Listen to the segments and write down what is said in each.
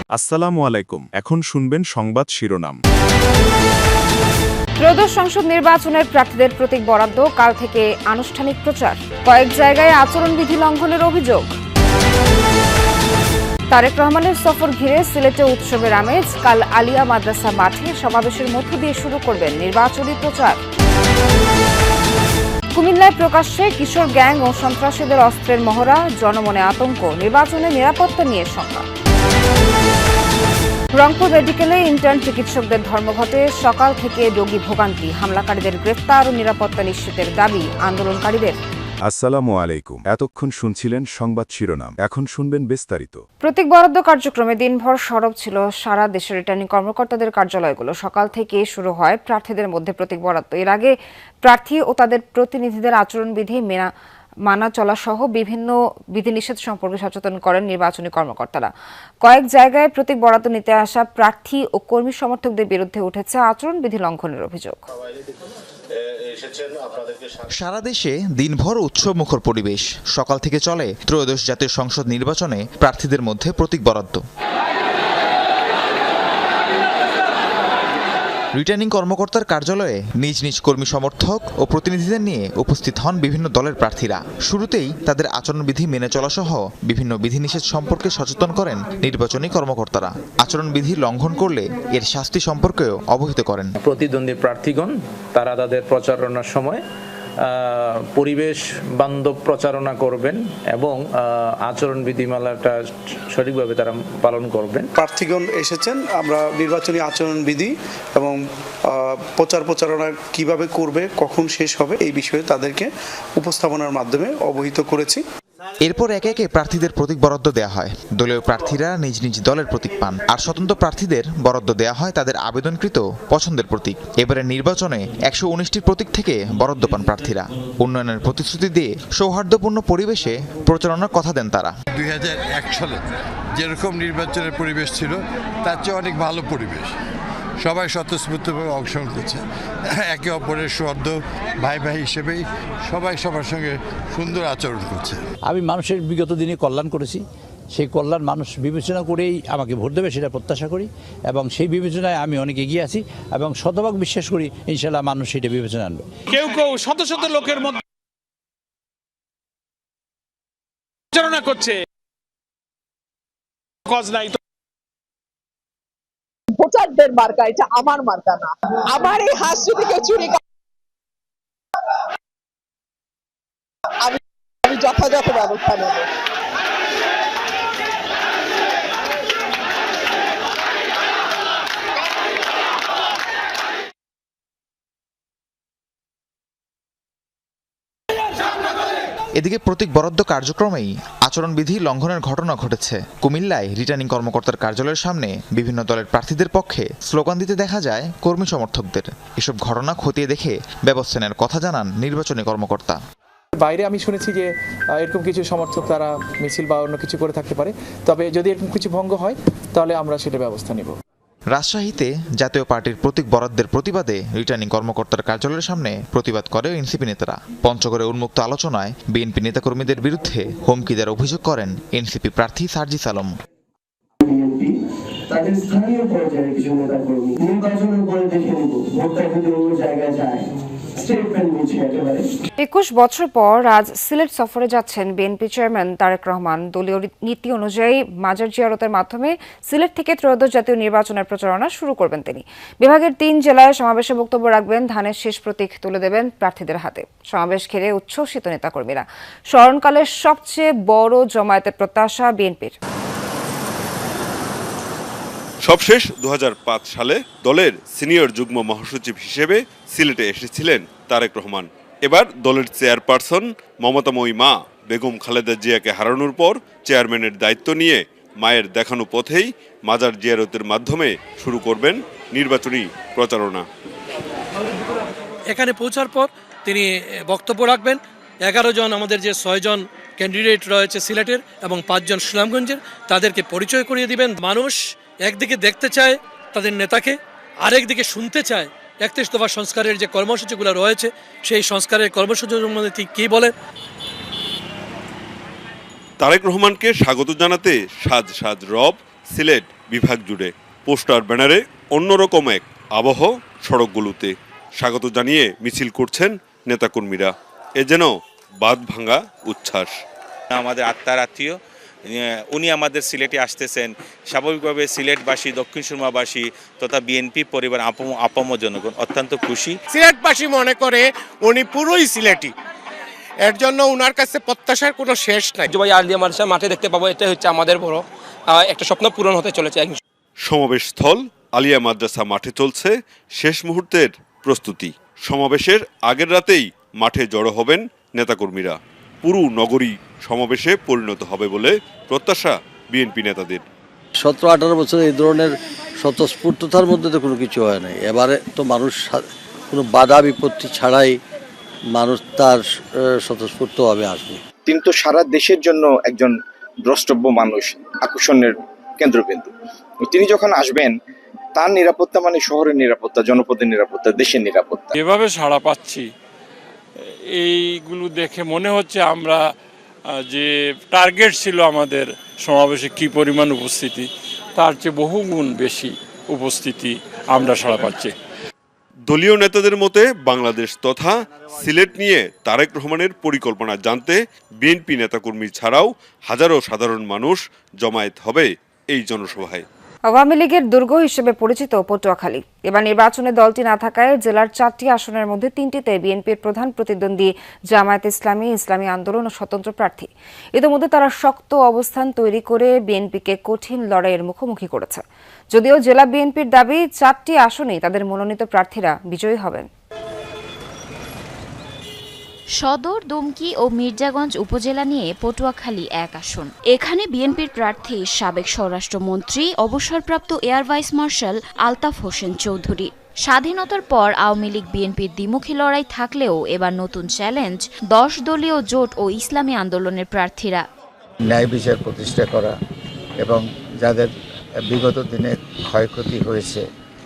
আসসালামু আলাইকুম। এখন শুনবেন সংবাদ শিরোনাম। ত্রয়োদশ সংসদ নির্বাচনের প্রার্থীদের প্রতীক বরাদ্দ, কাল থেকে আনুষ্ঠানিক প্রচার। কয়েক জায়গায় আচরণবিধি লঙ্ঘনের অভিযোগ। তারেক রহমানের সফর ঘিরে সিলেটে উৎসবের আমেজ। কাল আলিয়া মাদ্রাসা মাঠে সমাবেশের মধ্য দিয়ে শুরু করবেন নির্বাচনী প্রচার। কুমিল্লায় প্রকাশ্যে কিশোর গ্যাং ও সন্ত্রাসীদের অস্ত্রের মহড়া, জনমনে আতঙ্ক, নির্বাচনে নিরাপত্তা নিয়ে শঙ্কা। রংপুর মেডিকেলে ইন্টার্ন চিকিৎসকদের ধর্মঘটে সকাল থেকে রোগী ভোগান্তি, হামলাকারীদের গ্রেফতার ও নিরাপত্তা নিশ্চিতের দাবি আন্দোলনকারীদের। আসসালামু আলাইকুম। এতক্ষণ শুনছিলেন সংবাদ শিরোনাম, এখন শুনবেন বিস্তারিত। প্রতীক বরাদ্দ কার্যক্রমে দিনভর সরব ছিল সারা দেশের রিটার্নিং কর্মকর্তাদের কার্যালয়গুলো। সকাল থেকে শুরু হয় প্রার্থীদের মধ্যে প্রতীক বরাদ্দ। এর আগে প্রার্থী ও তাদের প্রতিনিধিদের আচরণবিধি মানা চলা সহ বিভিন্ন বিধিনিষেধ সম্পর্কে সচেতন করেন নির্বাচনী কর্মকর্তারা। কয়েক জায়গায় প্রতীক বরাদ্দ নিতে আসা প্রার্থী ও কর্মী সমর্থকদের বিরুদ্ধে উঠেছে আচরণবিধি লঙ্ঘনের অভিযোগ। সারা দেশে দিনভর উৎসবমুখর পরিবেশ। সকাল থেকে চলে ত্রয়োদশ জাতীয় সংসদ নির্বাচনে প্রার্থীদের মধ্যে প্রতীক বরাদ্দ। রিটার্নিং কর্মকর্তার কার্যালয়ে নিজ নিজ কর্মী সমর্থক ও প্রতিনিধিদের নিয়ে উপস্থিত হন বিভিন্ন দলের প্রার্থীরা। শুরুতেই তাদের আচরণবিধি মেনে চলা সহ বিভিন্ন বিধিনিষেধ সম্পর্কে সচেতন করেন নির্বাচনী কর্মকর্তারা। আচরণবিধি লঙ্ঘন করলে এর শাস্তি সম্পর্কেও অবহিত করেন। প্রতিদ্বন্দ্বী প্রার্থীগণ তারা তাদের প্রচারণার সময় পরিবেশ বান্ধব প্রচারণা করবেন এবং আচরণ বিধিমালাটা সঠিকভাবে তারা পালন করবেন। প্রার্থীগণ এসেছেন, আমরা নির্বাচনী আচরণ বিধি এবং প্রচারণা কিভাবে করবে, কখন শেষ হবে, এই বিষয়ে তাদেরকে উপস্থাপনার মাধ্যমে অবহিত করেছি। এরপর একে একে প্রার্থীদের প্রতীক বরাদ্দ দেওয়া হয়। দলীয় প্রার্থীরা নিজ নিজ দলের প্রতীক পান, আর স্বতন্ত্র প্রার্থীদের বরাদ্দ দেওয়া হয় তাদের আবেদনকৃত পছন্দের প্রতীক। এবারের নির্বাচনে 119টি প্রতীক থেকে বরাদ্দ পান প্রার্থীরা। উন্নয়নের প্রতিশ্রুতি দিয়ে সৌহার্দ্যপূর্ণ পরিবেশে প্রচারণার কথা দেন তারা। 2001 সালে যেরকম নির্বাচনের পরিবেশ ছিল তার চেয়ে অনেক ভালো পরিবেশ। সবাই স্বতঃস্ফূর্তভাবে অংশগ্রহণ করছে, একে অপরের সদ্য ভাই ভাই হিসেবেই সবাই সবার সঙ্গে সুন্দর আচরণ করছে। আমি মানুষের বিগত দিনে কল্যাণ করেছি, সেই কল্যাণ মানুষ বিবেচনা করেই আমাকে ভোট দেবে সেটা প্রত্যাশা করি, এবং সেই বিবেচনায় আমি অনেক এগিয়ে আছি এবং শতভাগ বিশ্বাস করি ইনশাল্লাহ মানুষ সেটা বিবেচনা আনবে। কেউ কেউ শত শত লোকের মধ্যে প্রচারণা করছে, কজ নাই। ভোটারদের মার্কা, এটা আমার মার্কা না। আমার এই হাত যদি কেউ চুরি করে আমি যথাযথ ব্যবস্থা নেব। এদিকে প্রতীক বরাদ্দ কার্যক্রমেই আচরণবিধি লঙ্ঘনের ঘটনা ঘটেছে। কুমিল্লায় রিটার্নিং কর্মকর্তার কার্যালয়ের সামনে বিভিন্ন দলের প্রার্থীদের পক্ষে স্লোগান দিতে দেখা যায় কর্মী সমর্থকদের। এসব ঘটনা খতিয়ে দেখে ব্যবস্থা নেওয়ার কথা জানান নির্বাচনী কর্মকর্তা। বাইরে আমি শুনেছি যে এরকম কিছু সমর্থক তারা মিছিল বা অন্য কিছু করে থাকতে পারে, তবে যদি এরকম কিছু ভঙ্গ হয় তাহলে আমরা সেটা ব্যবস্থা নেব। রাজশাহীতে জাতীয় পার্টির প্রতীক বরাদ্দের প্রতিবাদে রিটার্নিং কর্মকর্তার কার্যালয়ের সামনে প্রতিবাদ করে এনসিপি নেতারা। পঞ্চগড়ে উন্মুক্ত আলোচনায় বিএনপি নেতাকর্মীদের বিরুদ্ধে হুমকি দেওয়ার অভিযোগ করেন এনসিপি প্রার্থী সার্জিস আলম। তাদের স্থানীয় পর্যায়ে কিছু নেতাকর্মী নির্বাচনের পরে দেখে নিব ভোটটা যদি অন্য জায়গায় যায়। 21 বছর পর আজ সিলেট সফরে যাচ্ছেন বিএনপি চেয়ারম্যান তারেক রহমান। দলীয় নীতি অনুযায়ী মাজার জিয়ারতের মাধ্যমে সিলেট থেকে ত্রয়োদশ জাতীয় নির্বাচনের প্রচারণা শুরু করবেন তিনি। বিভাগের 3 জেলায় সমাবেশে বক্তব্য রাখবেন, ধানের শেষ প্রতীক তুলে দেবেন প্রার্থীদের হাতে। সমাবেশ ঘিরে উচ্ছ্বসিত নেতাকর্মীরা। স্মরণকালের সবচেয়ে বড় জমায়েতের প্রত্যাশা বিএনপির। সবশেষ 2005 সালে দলের সিনিয়র যুগ্ম মহাসচিব হিসেবে সিলেটে এসেছিলেন তারেক রহমান। এবার দলের চেয়ারপারসন মমতাময়ী মা বেগম খালেদা জিয়াকে হারানোর পর চেয়ারম্যানের দায়িত্ব নিয়ে মায়ের দেখানো পথেই মাজার জিয়ারতের মাধ্যমে শুরু করবেন নির্বাচনী প্রচারণা। এখানে পৌঁছার পর তিনি বক্তব্য রাখবেন। 11 জন আমাদের যে 6 জন ক্যান্ডিডেট রয়েছে সিলেটের এবং 5 জন সুনামগঞ্জের, তাদেরকে পরিচয় করিয়ে দিবেন। মানুষ একদিকে দেখতে চায় তাদের নেতাকে, আরেকদিকে শুনতে চায় 31 দফা সংস্কারের যে কর্মসূচিগুলো রয়েছে সেই সংস্কারের কর্মসূচির মধ্যে ঠিক কী বলে। তারেক রহমানকে স্বাগত জানাতে সাজ সাজ রব সিলেট বিভাগ জুড়ে। পোস্টার ব্যানারে অন্যরকম এক আবহ সড়কগুলোতে। স্বাগত জানিয়ে মিছিল করছেন নেতাকর্মীরা। এ যেন বাঁধ ভাঙা উচ্ছ্বাস। আমাদের আত্মার আত্মীয়, উনি আমাদের সিলেটে আসতেছেন। স্বাভাবিকভাবে সিলেটবাসী, দক্ষিণ সুরমাবাসী তথা বিএনপি পরিবার আপম জনগণ অত্যন্ত খুশি। সিলেটবাসী মনে করে উনি পুরোই সিলেটি, এর জন্য উনার কাছে প্রত্যাশার কোনো শেষ নাই। জুবাই আলিয়া মাদ্রাসা মাঠে দেখতে পাবো, এটা হচ্ছে আমাদের বড় একটা স্বপ্ন পূরণ হতে চলেছে। সমাবেশস্থল আলিয়া মাদ্রাসা মাঠে চলছে শেষ মুহূর্তের প্রস্তুতি। সমাবেশের আগের রাতেই মাঠে জড়ো হবেন নেতাকর্মীরা। পুরো নগরী সমাবেশে পরিণত হবে বলে প্রত্যাশা বিএনপি নেতাদের। 17-18 বছর এই ধরনের স্বতঃস্ফূর্ততার মধ্যে তো কোনো কিছু হয় নাই। এবারে তো মানুষ কোনো বাধা বিপত্তি ছাড়াই মানুষ তার স্বতঃস্ফূর্তভাবে আসবে। তিনি তো সারা দেশের জন্য একজন দ্রষ্টব্য মানুষ, আকর্ষণের কেন্দ্রবিন্দু। তিনি যখন আসবেন, তার নিরাপত্তা মানে শহরের নিরাপত্তা, জনপদের নিরাপত্তা, দেশের নিরাপত্তা। এভাবে সাড়া পাচ্ছি, এইগুলো দেখে মনে হচ্ছে আমরা যে টার্গেট ছিল আমাদের সমাবেশে কি পরিমাণ উপস্থিতি, তার চেয়ে বহুগুণ বেশি উপস্থিতি আমরা সাড়া পাচ্ছি। দলীয় নেতাদের মতে বাংলাদেশ তথা সিলেট নিয়ে তারেক রহমানের পরিকল্পনা জানতে বিএনপি নেতাকর্মী ছাড়াও হাজারো সাধারণ মানুষ জমায়েত হবে এই জনসভায়। আওয়ামী লীগের দুর্গ হিসেবে পরিচিত পটুয়াখালী। এবার নির্বাচনে দলটি না থাকায় জেলার 4টি আসনের মধ্যে 3টিতে বিএনপির প্রধান প্রতিদ্বন্দ্বী জামায়াতে ইসলামী, ইসলামী আন্দোলন ও স্বতন্ত্র প্রার্থী। ইতিমধ্যে তারা শক্ত অবস্থান তৈরি করে বিএনপিকে কঠিন লড়াইয়ের মুখোমুখি করেছে। যদিও জেলা বিএনপির দাবি 4টি আসনেই তাদের মনোনীত প্রার্থীরা বিজয়ী হবেন। সদর, দুমকি ও মির্জাগঞ্জ উপজেলা নিয়ে পটুয়াখালী 1 আসন। এখানে বিএনপির প্রার্থী সাবেক স্বরাষ্ট্রমন্ত্রী অবসরপ্রাপ্ত air vice marshal Altaf Hossain Chowdhury. স্বাধীনতার পর আওয়ামী লীগ বিএনপির দ্বিমুখী লড়াই থাকলেও এবার নতুন চ্যালেঞ্জ 10 দলীয় জোট ও ইসলামী আন্দোলনের প্রার্থীরা। ন্যায় বিচার প্রতিষ্ঠা করা এবং যাদের বিগত দিনে ক্ষয়ক্ষতি হয়েছে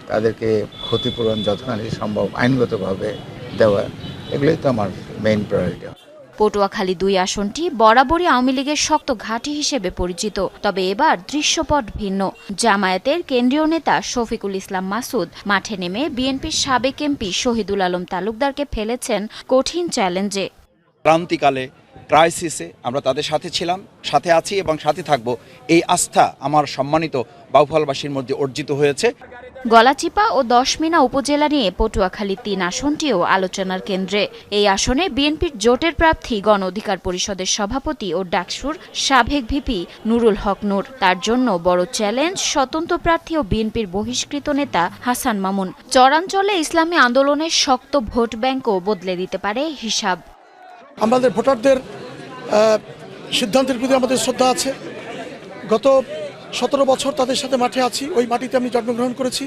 তাদেরকে ক্ষতিপূরণ যতখানি সম্ভব আইনগতভাবে দেওয়া, এগুলোই তো আমার মেইন প্রায়োরিটি। পটুয়াখালী 2 আসনটি বরাবরই আওয়ামী লীগের শক্ত ঘাঁটি হিসেবে পরিচিত। তবে এবার দৃশ্যপট ভিন্ন। জামায়াতের কেন্দ্রীয় নেতা শফিকুল ইসলাম মাসুদ মাঠে নেমে বিএনপির সাবেক এমপি শহীদুল আলম তালুকদারকে ফেলেছেন কঠিন চ্যালেঞ্জে। ক্রান্তিকালে, ক্রাইসিসে আমরা তাদের সাথে ছিলাম, সাথে আছি এবং সাথে থাকব। এই আস্থা আমার সম্মানিত বাউফলবাসীর মধ্যে অর্জিত হয়েছে। গলাচিপা ও দশমিনা উপজেলা নিয়ে পটুয়াখালী 3 আসনটিও আলোচনার কেন্দ্রে। এই আসনে বিএনপির জোটের প্রার্থী গণ অধিকার পরিষদের সভাপতি ও ডাকসুর সাবেক ভিপি নুরুল হক নূর। তার জন্য বড় চ্যালেঞ্জ স্বতন্ত্র প্রার্থী ও বিএনপির বহিষ্কৃত নেতা হাসান মামুন। চরাঞ্চলে ইসলামী আন্দোলনের শক্ত ভোট ব্যাংকও বদলে দিতে পারে হিসাব। আমাদের ভোটারদের সিদ্ধান্তের প্রতি আমাদের শ্রদ্ধা আছে। গত 17 বছর তাদের সাথে মাঠে আছি, ওই মাটিতে আমি জন্মগ্রহণ করেছি।